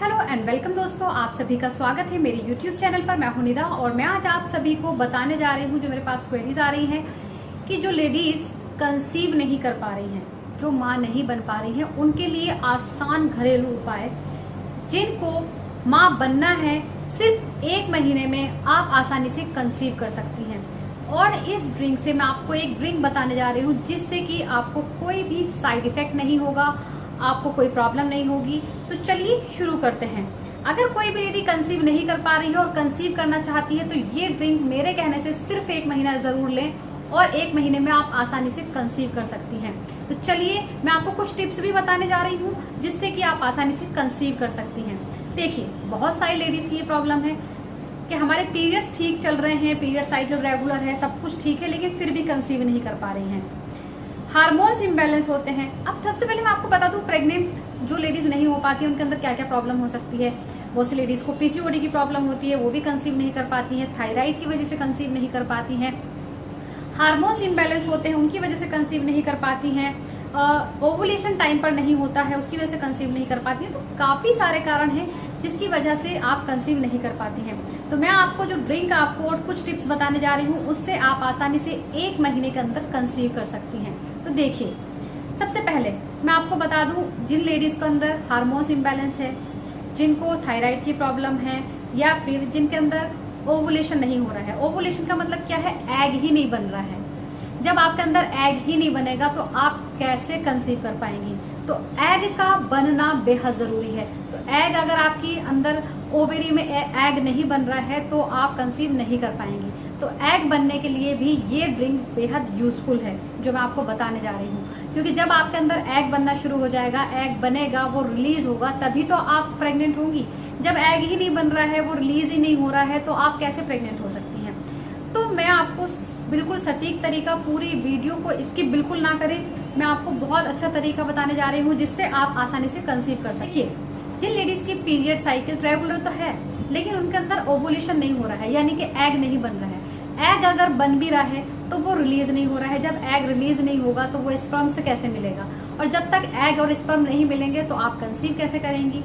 Hello and welcome दोस्तों, आप सभी का स्वागत है मेरी यूट्यूब चैनल पर। मैं हूं निदा और मैं आज आप सभी को बताने जा रही हूं, जो मेरे पास क्वेरीज आ रही हैं कि जो लेडीज कंसीव नहीं कर पा रही हैं, जो माँ नहीं बन पा रही हैं, उनके लिए आसान घरेलू उपाय, जिनको माँ बनना है सिर्फ 1 महीने में आप आसानी से कंसीव कर सकती हैं। और इस ड्रिंक से मैं आपको एक ड्रिंक बताने जा रही हूँ जिससे कि आपको कोई भी साइड इफेक्ट नहीं होगा, आपको कोई प्रॉब्लम नहीं होगी। तो चलिए शुरू करते हैं। अगर कोई भी लेडी कंसीव नहीं कर पा रही है और कंसीव करना चाहती है तो ये ड्रिंक मेरे कहने से सिर्फ 1 महीना जरूर लें और 1 महीने में आप आसानी से कंसीव कर सकती हैं। तो चलिए मैं आपको कुछ टिप्स भी बताने जा रही हूँ जिससे कि आप आसानी से कंसीव कर सकती हैं। देखिए, बहुत सारी लेडीज की ये प्रॉब्लम है कि हमारे पीरियड्स ठीक चल रहे हैं, पीरियड साइकिल रेगुलर है, सब कुछ ठीक है, लेकिन फिर भी कंसीव नहीं कर पा रही हैं। हार्मोन्स इम्बैलेंस होते हैं। अब सबसे पहले मैं आपको बता दूं, प्रेग्नेंट जो लेडीज नहीं हो पाती है उनके अंदर क्या क्या प्रॉब्लम हो सकती है। बहुत सी लेडीज को पीसीओडी की प्रॉब्लम होती है, वो भी कंसीव नहीं कर पाती है। थायराइड की वजह से कंसीव नहीं कर पाती हैं। हार्मोन्स इम्बैलेंस होते हैं, उनकी वजह से कंसीव नहीं कर पाती हैं। ओवुलेशन टाइम पर नहीं होता है, उसकी वजह से कंसीव नहीं कर पाती है। तो काफी सारे कारण हैं जिसकी वजह से आप कंसीव नहीं कर पाती हैं। तो मैं आपको जो ड्रिंक आपको और कुछ टिप्स बताने जा रही हूँ, उससे आप आसानी से 1 महीने के अंदर कंसीव कर सकती हैं। तो देखिए, सबसे पहले मैं आपको बता दूं, जिन लेडीज के अंदर हार्मोन्स इम्बैलेंस है, जिनको थायराइड की प्रॉब्लम है, या फिर जिनके अंदर ओवुलेशन नहीं हो रहा है। ओवुलेशन का मतलब क्या है? एग ही नहीं बन रहा है। जब आपके अंदर एग ही नहीं बनेगा तो आप कैसे कंसीव कर पाएंगी? तो एग का बनना बेहद जरूरी है। तो एग अगर आपकी अंदर ओवेरी में एग नहीं बन रहा है तो आप कंसीव नहीं कर पाएंगी। तो एग बनने के लिए भी ये ड्रिंक बेहद यूजफुल है जो मैं आपको बताने जा रही हूँ। क्योंकि जब आपके अंदर एग बनना शुरू हो जाएगा, एग बनेगा, वो रिलीज होगा, तभी तो आप प्रेग्नेंट होंगी। जब एग ही नहीं बन रहा है, वो रिलीज ही नहीं हो रहा है, तो आप कैसे प्रेग्नेंट हो सकती हैं? तो मैं आपको बिल्कुल सटीक तरीका, पूरी वीडियो को स्किप बिल्कुल ना करें, मैं आपको बहुत अच्छा तरीका बताने जा रही हूँ जिससे आप आसानी से कंसीव कर सकिए। जिन लेडीज की पीरियड साइकिल रेगुलर तो है लेकिन उनके अंदर ओवुलेशन नहीं हो रहा है, यानी कि एग नहीं बन रहा है। एग अगर बन भी रहा है तो वो रिलीज नहीं हो रहा है। जब एग रिलीज नहीं होगा तो वो स्पर्म से कैसे मिलेगा? और जब तक एग और स्पर्म नहीं मिलेंगे तो आप कंसीव कैसे करेंगी?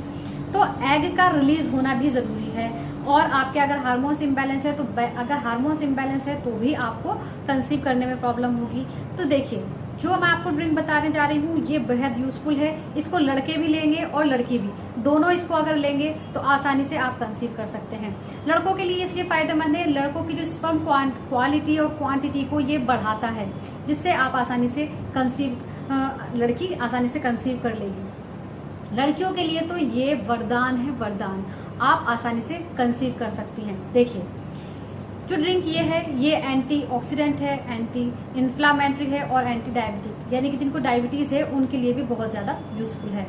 तो एग का रिलीज होना भी जरूरी है। और आपके अगर हार्मोन्स इम्बैलेंस है तो अगर हार्मोन्स इम्बैलेंस है तो भी आपको कंसीव करने में प्रॉब्लम होगी। तो देखिए, जो मैं आपको ड्रिंक बताने जा रही हूँ ये बेहद यूजफुल है। इसको लड़के भी लेंगे और लड़की भी, दोनों इसको अगर लेंगे तो आसानी से आप कंसीव कर सकते हैं। लड़कों के लिए इसलिए फायदेमंद है, लड़कों की जो स्पर्म क्वालिटी और क्वांटिटी को ये बढ़ाता है, जिससे आप आसानी से लड़की आसानी से कंसीव कर लेगी। लड़कियों के लिए तो ये वरदान है, वरदान। आप आसानी से कंसीव कर सकती हैं। देखिए, जो ड्रिंक ये है, ये एंटीऑक्सीडेंट है, एंटी इन्फ्लामेटरी है और एंटी डायबिटिक, यानी कि जिनको डायबिटीज है उनके लिए भी बहुत ज्यादा यूजफुल है।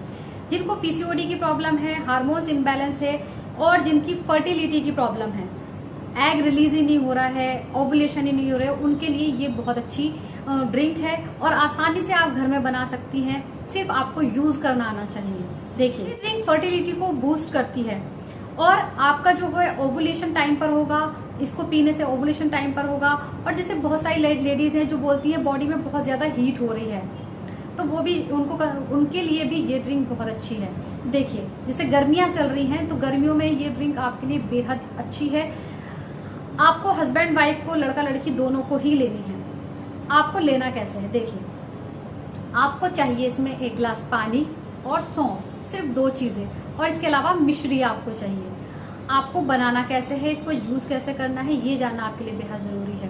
जिनको पीसीओडी की प्रॉब्लम है, हार्मोन्स इम्बैलेंस है और जिनकी फर्टिलिटी की प्रॉब्लम है, एग रिलीज ही नहीं हो रहा है, ओवुलेशन ही नहीं हो रहा है, उनके लिए ये बहुत अच्छी ड्रिंक है और आसानी से आप घर में बना सकती हैं। सिर्फ आपको यूज करना आना चाहिए। देखिए, ये ड्रिंक फर्टिलिटी को बूस्ट करती है और आपका जो है ओवुलेशन टाइम पर होगा। इसको पीने से ओवुलेशन टाइम पर होगा। और जैसे बहुत सारी लेडीज हैं जो बोलती है बॉडी में बहुत ज्यादा हीट हो रही है, तो वो भी उनके लिए भी ये ड्रिंक बहुत अच्छी है। देखिए, जैसे गर्मियां चल रही हैं तो गर्मियों में ये ड्रिंक आपके लिए बेहद अच्छी है। आपको हस्बैंड वाइफ को, लड़का लड़की दोनों को ही लेनी है। आपको लेना कैसे है? देखिए, आपको चाहिए इसमें 1 गिलास पानी और सौंफ, सिर्फ 2 चीजें, और इसके अलावा मिश्री आपको चाहिए। आपको बनाना कैसे है, इसको यूज कैसे करना है, ये जानना आपके लिए बेहद जरूरी है।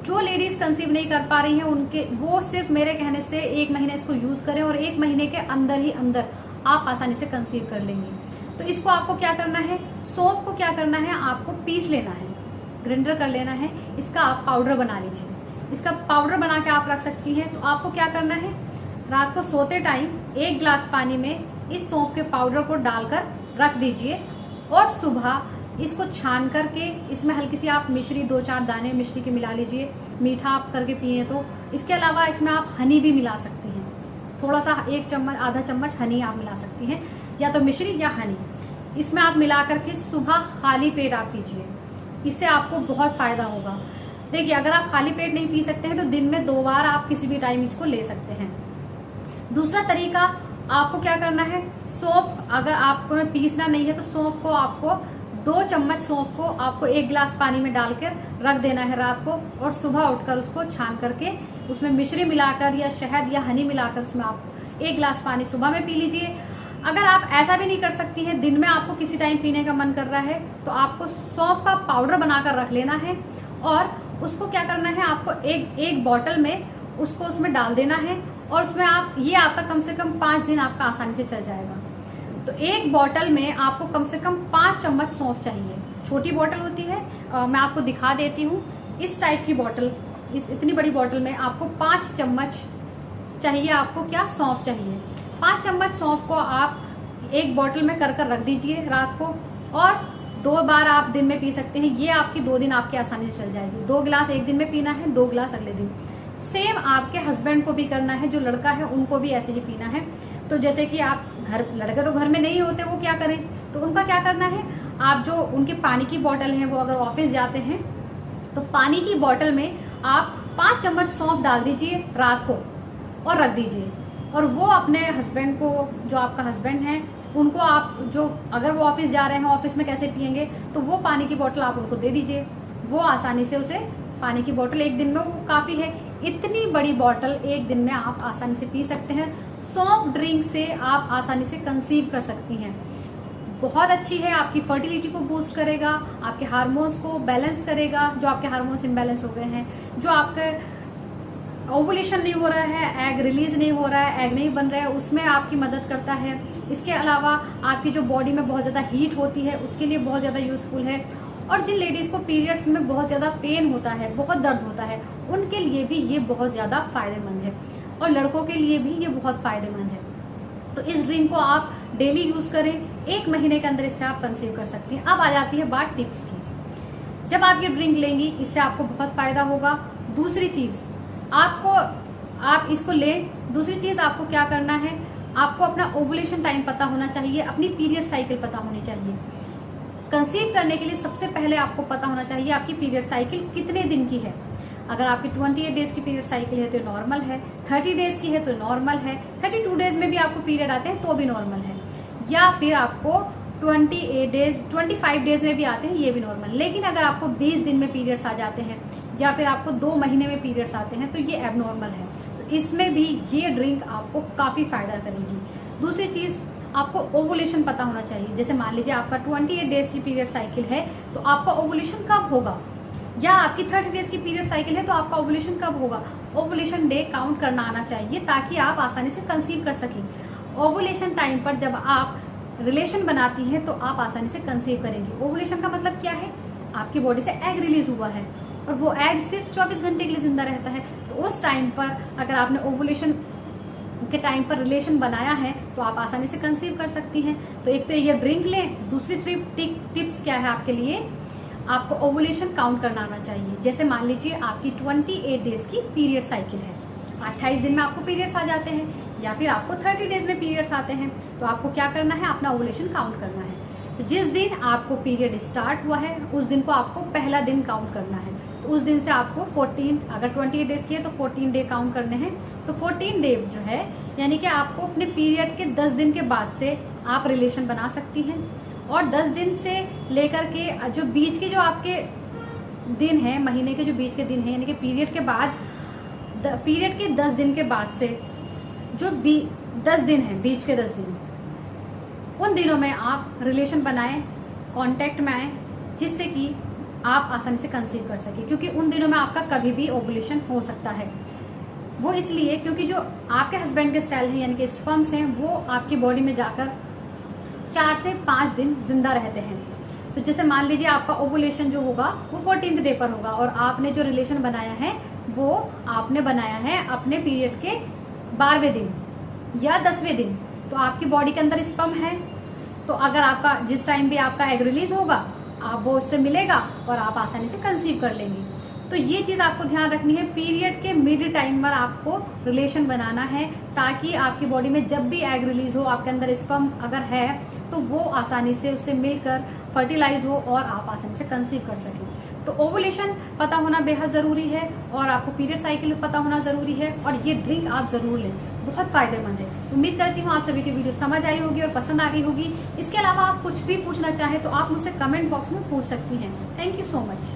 जो लेडीज कंसीव नहीं कर पा रही हैं वो सिर्फ मेरे कहने से 1 महीने इसको यूज करें और 1 महीने के अंदर ही अंदर आप आसानी से कंसीव कर लेंगे। तो इसको आपको क्या करना है? सौंफ को क्या करना है? आपको पीस लेना है, ग्राइंडर कर लेना है। इसका आप पाउडर बना लीजिए। इसका पाउडर बना के आप रख सकती हैं। तो आपको क्या करना है? रात को सोते टाइम 1 गिलास पानी में इस सौंफ के पाउडर को डालकर रख दीजिए और सुबह इसको छान करके इसमें हल्की सी आप मिश्री, 2-4 दाने मिश्री के मिला लीजिए। मीठा आप करके पिए तो। इसके अलावा इसमें आप हनी भी मिला सकती हैं, थोड़ा सा 1 चम्मच, आधा चम्मच हनी आप मिला सकती हैं, या तो मिश्री या हनी। इसमें आप मिला करके सुबह खाली पेट आप पीजिए। इससे आपको बहुत फायदा होगा। देखिए, अगर आप खाली पेट नहीं पी सकते हैं तो दिन में 2 बार आप किसी भी टाइम इसको ले सकते हैं। दूसरा तरीका, आपको क्या करना है, सौंफ, अगर आपको पीसना नहीं है तो सौंफ को आपको 2 चम्मच सौंफ को आपको 1 गिलास पानी में डालकर रख देना है रात को, और सुबह उठकर उसको छान करके उसमें मिश्री मिलाकर या शहद या हनी मिलाकर उसमें आप 1 गिलास पानी सुबह में पी लीजिए। अगर आप ऐसा भी नहीं कर सकती हैं, दिन में आपको किसी टाइम पीने का मन कर रहा है, तो आपको सौंफ का पाउडर बनाकर रख लेना है और उसको क्या करना है, आपको एक बॉटल में उसको उसमें डाल देना है, और उसमें आप ये आपका कम से कम 5 दिन आपका आसानी से चल जाएगा। तो एक बॉटल में आपको कम से कम 5 चम्मच सौंफ चाहिए। छोटी बॉटल होती है, मैं आपको दिखा देती हूँ। इस टाइप की बॉटल, इतनी बड़ी बॉटल में आपको 5 चम्मच चाहिए। आपको क्या, सौंफ चाहिए। 5 चम्मच सौंफ को आप एक बॉटल में कर रख दीजिए रात को, और 2 बार आप दिन में पी सकते हैं। ये आपकी 2 दिन आपकी आसानी से चल जाएगी। 2 गिलास एक दिन में पीना है, 2 गिलास अगले दिन। सेम आपके हस्बैंड को भी करना है, जो लड़का है उनको भी ऐसे ही पीना है। तो जैसे कि आप लड़के तो घर में नहीं होते, वो क्या करें, तो उनका क्या करना है, आप जो उनके पानी की बोतल है, वो अगर ऑफिस जाते हैं तो पानी की बोतल में आप 5 चम्मच सौंफ डाल दीजिए रात को और रख दीजिए, और वो अपने हस्बैंड को, जो आपका हस्बैंड है उनको आप, जो अगर वो ऑफिस जा रहे हैं, ऑफिस में कैसे पियेंगे, तो वो पानी की बोतल आप उनको दे दीजिए। वो आसानी से उसे पानी की बोतल एक दिन में वो काफी है। इतनी बड़ी बोतल एक दिन में आप आसानी से पी सकते हैं। सौंफ ड्रिंक से आप आसानी से कंसीव कर सकती हैं। बहुत अच्छी है, आपकी फर्टिलिटी को बूस्ट करेगा, आपके हार्मोन्स को बैलेंस करेगा, जो आपके हार्मोन्स इम्बैलेंस हो गए हैं, जो आपके ओवुलेशन नहीं हो रहा है, एग रिलीज नहीं हो रहा है, एग नहीं बन रहा है, उसमें आपकी मदद करता है। इसके अलावा आपकी जो बॉडी में बहुत ज्यादा हीट होती है, उसके लिए बहुत ज्यादा यूजफुल है। और जिन लेडीज को पीरियड्स में बहुत ज्यादा पेन होता है, बहुत दर्द होता है, उनके लिए भी ये बहुत ज्यादा फायदेमंद है, और लड़कों के लिए भी ये बहुत फायदेमंद है। तो इस ड्रिंक को आप डेली यूज करें, 1 महीने के अंदर इससे आप कंसीव कर सकती हैं। अब आ जाती है बात टिप्स की। जब आप ये ड्रिंक लेंगी, इससे आपको बहुत फायदा होगा। दूसरी चीज, आप इसको लें। दूसरी चीज, आपको क्या करना है, आपको अपना ओवुलेशन टाइम पता होना चाहिए, अपनी पीरियड साइकिल पता होनी चाहिए। कंसीव करने के लिए सबसे पहले आपको पता होना चाहिए आपकी पीरियड साइकिल कितने दिन की है। अगर आपकी 28 डेज की पीरियड साइकिल है तो नॉर्मल है, 30 डेज की है तो नॉर्मल है, 32 डेज में भी आपको पीरियड आते हैं तो भी नॉर्मल है, या फिर आपको 28 डेज 25 डेज में भी आते हैं, ये भी नॉर्मल। लेकिन अगर आपको 20 दिन में पीरियड्स आ जाते हैं, या फिर आपको 2 महीने में पीरियड्स आते हैं, तो ये एबनॉर्मल है। तो इसमें भी ये ड्रिंक आपको काफी फायदा करेगी। दूसरी चीज, आपको ओवुलेशन पता होना चाहिए। जैसे मान लीजिए आपका 28 डेज की पीरियड साइकिल है, तो आपका ओवुलेशन कब होगा, या आपकी 30 डेज की पीरियड साइकिल है तो आपका ओवुलेशन कब होगा। ओवुलेशन डे काउंट करना आना चाहिए, ताकि आप आसानी से कंसीव कर सकें। ओवुलेशन टाइम पर जब आप रिलेशन बनाती हैं तो आप आसानी से कंसीव करेंगी। ओवुलेशन का मतलब क्या है, आपकी बॉडी से एग रिलीज हुआ है, और वो एग सिर्फ 24 घंटे के लिए जिंदा रहता है। तो उस टाइम पर अगर आपने ओवुलेशन के टाइम पर रिलेशन बनाया है तो आप आसानी से कंसीव कर सकती हैं। तो एक तो ये ड्रिंक लें। दूसरी टिप्स क्या है आपके लिए, आपको ओवुलेशन काउंट करना आना चाहिए। जैसे मान लीजिए आपकी 28 डेज की पीरियड साइकिल है, 28 दिन में आपको पीरियड्स आ जाते हैं, या फिर आपको 30 डेज में पीरियड्स आते हैं, तो आपको क्या करना है, अपना ओवुलेशन काउंट करना है। तो जिस दिन आपको पीरियड स्टार्ट हुआ है, उस दिन को आपको पहला दिन काउंट करना है। तो उस दिन से आपको 14, अगर 28 डेज की है तो 14 डे काउंट करने हैं। तो 14 डे जो है, यानी कि आपको अपने पीरियड के 10 दिन के बाद से आप रिलेशन बना सकती हैं। और 10 दिन से लेकर के जो बीच के जो आपके दिन है, महीने के जो बीच के दिन है, यानी कि पीरियड के बाद, पीरियड के 10 दिन के बाद से जो 10 दिन है, बीच के 10 दिन, उन दिनों में आप रिलेशन बनाएं, कांटेक्ट में आए, जिससे कि आप आसानी से कंसीव कर सके। क्योंकि उन दिनों में आपका कभी भी ओवुलेशन हो सकता है। वो इसलिए क्योंकि जो आपके हस्बैंड के सेल हैं, यानी कि स्पर्म्स हैं, वो आपकी बॉडी में जाकर 4 से 5 दिन जिंदा रहते हैं। तो जैसे मान लीजिए आपका ओवुलेशन जो होगा वो 14th डे पर होगा, और आपने जो रिलेशन बनाया है वो आपने बनाया है अपने पीरियड के 12वें दिन या 10वें दिन। तो आपकी बॉडी के अंदर स्पर्म है, तो अगर आपका जिस टाइम भी आपका एग रिलीज होगा, आप वो उससे मिलेगा और आप आसानी से कंसीव कर लेंगे। तो ये चीज आपको ध्यान रखनी है, पीरियड के मिड टाइम पर आपको रिलेशन बनाना है, ताकि आपकी बॉडी में जब भी एग रिलीज हो, आपके अंदर स्पर्म अगर है तो वो आसानी से उससे मिलकर फर्टिलाइज हो और आप आसानी से कंसीव कर सकें। तो ओवुलेशन पता होना बेहद जरूरी है, और आपको पीरियड साइकिल पता होना जरूरी है, और ये ड्रिंक आप जरूर लें, बहुत फायदेमंद है। तो उम्मीद करती हूँ आप सभी की वीडियो समझ आई होगी और पसंद आ गई होगी। इसके अलावा आप कुछ भी पूछना चाहे तो आप मुझसे कमेंट बॉक्स में पूछ सकती हैं। Thank you so much.